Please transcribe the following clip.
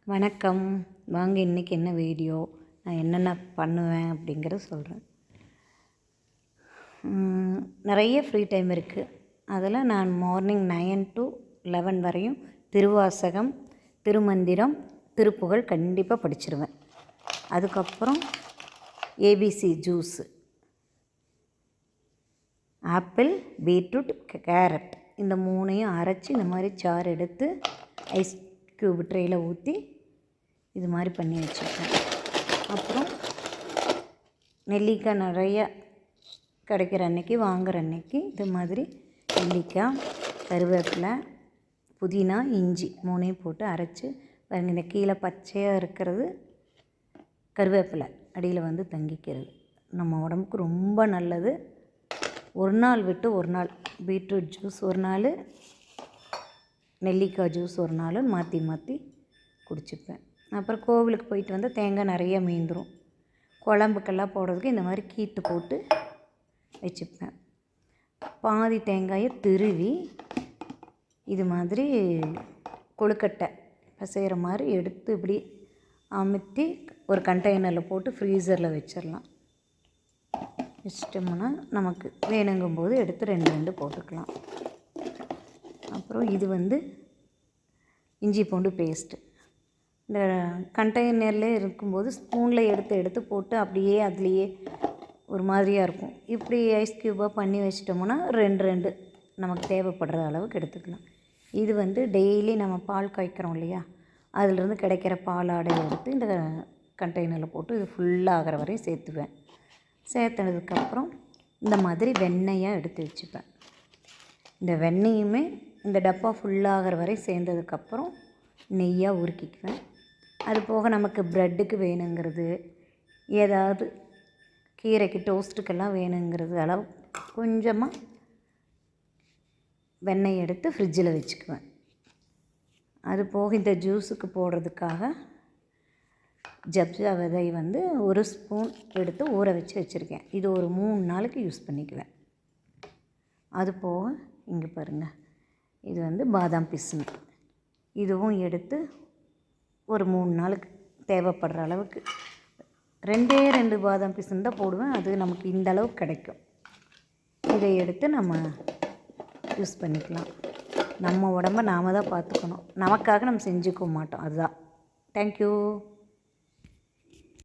வணக்கம். வாங்க இன்றைக்கி என்ன வீடியோ, நான் என்னென்ன பண்ணுவேன் அப்படிங்கிறத சொல்கிறேன். நிறைய ஃப்ரீ டைம் இருக்குது. அதில் நான் மார்னிங் 9 to 11 வரையும் திருவாசகம், திருமந்திரம், திருப்புகழ் கண்டிப்பாக படிச்சிருவேன். அதுக்கப்புறம் ABC juice, apple, beetroot, carrot இந்த மூணையும் அரைச்சி இந்த மாதிரி சாறு எடுத்து ஐஸ் க்யூப் ட்ரேயில் ஊற்றி இது மாதிரி பண்ணி வச்சுருக்கேன். அப்புறம் நெல்லிக்காய் நிறைய கிடைக்கிற அன்றைக்கி, வாங்குகிற அன்றைக்கி இது மாதிரி நெல்லிக்காய், கருவேப்பிலை, புதினா, இஞ்சி மூணையும் போட்டு அரைச்சி பாருங்கள். இந்த கீழே பச்சையாக இருக்கிறது கருவேப்பிலை, அடியில் வந்து தங்கிக்கிறது. நம்ம உடம்புக்கு ரொம்ப நல்லது. ஒரு நாள் விட்டு ஒரு நாள் பீட்ரூட் ஜூஸ், ஒரு நாள் நெல்லிக்காய் ஜூஸ், ஒரு நாள் மாற்றி மாற்றி குடிச்சுப்பேன். அப்புறம் கோவிலுக்கு போயிட்டு வந்து தேங்காய் நிறைய மீந்துடும். குழம்புக்கெல்லாம் போடுறதுக்கு இந்த மாதிரி கீத்து போட்டு வச்சுப்பேன். பாதி தேங்காயை திருவி இது மாதிரி கொழுக்கட்டை செய்கிற மாதிரி எடுத்து இப்படி அமுத்தி ஒரு கண்டெய்னரில் போட்டு ஃப்ரீசரில் வச்சிடலாம். வச்சிட்டோம்னா நமக்கு வேணுங்கும்போது எடுத்து 2 போட்டுக்கலாம். அப்புறம் இது வந்து இஞ்சி பூண்டு பேஸ்ட்டு. இந்த கண்டெய்னர்லேயே இருக்கும்போது ஸ்பூனில் எடுத்து போட்டு அப்படியே அதுலேயே ஒரு மாதிரியாக இருக்கும். இப்படி ஐஸ் க்யூபாக பண்ணி வச்சிட்டோம்னா 2 நமக்கு தேவைப்படுற அளவுக்கு எடுத்துக்கலாம். இது வந்து டெய்லி நம்ம பால் காய்க்கிறோம் இல்லையா, அதிலிருந்து கிடைக்கிற பால் ஆடையை எடுத்து இந்த கண்டெய்னரில் போட்டு இது ஃபுல்லாகிற வரையும் சேர்த்துவேன். சேர்த்ததுக்கப்புறம் இந்த மாதிரி வெண்ணெயாக எடுத்து வச்சுப்பேன். இந்த வெண்ணெயுமே இந்த டப்பா ஃபுல்லாகிற வரை சேர்ந்ததுக்கப்புறம் நெய்யாக உருக்கிக்குவேன். அது போக நமக்கு ப்ரெட்டுக்கு வேணுங்கிறது, ஏதாவது கீரைக்கு டோஸ்ட்டுக்கெல்லாம் வேணுங்கிறது அளவு கொஞ்சமாக வெண்ணெய் எடுத்து ஃப்ரிட்ஜில் வச்சுக்குவேன். அது போக இந்த ஜூஸுக்கு போடுறதுக்காக ஜப்ஜா விதை வந்து 1 ஸ்பூன் எடுத்து ஊற வச்சுருக்கேன். இது ஒரு 3 நாளைக்கு யூஸ் பண்ணிக்குவேன். அது போக இங்கே பாருங்கள், இது வந்து பாதாம் பிசின், இதுவும் எடுத்து ஒரு 3 நாளுக்கு தேவைப்படுற அளவுக்கு 2 பாதாம் பிசின் தான் போடுவேன். அது நமக்கு இந்த அளவுக்கு கிடைக்கும். இதை எடுத்து நம்ம யூஸ் பண்ணிக்கலாம். நம்ம உடம்ப நாம் தான் பார்த்துக்கணும். நமக்காக நம்ம செஞ்சுக்க மாட்டோம். அதுதான். தேங்க்யூ.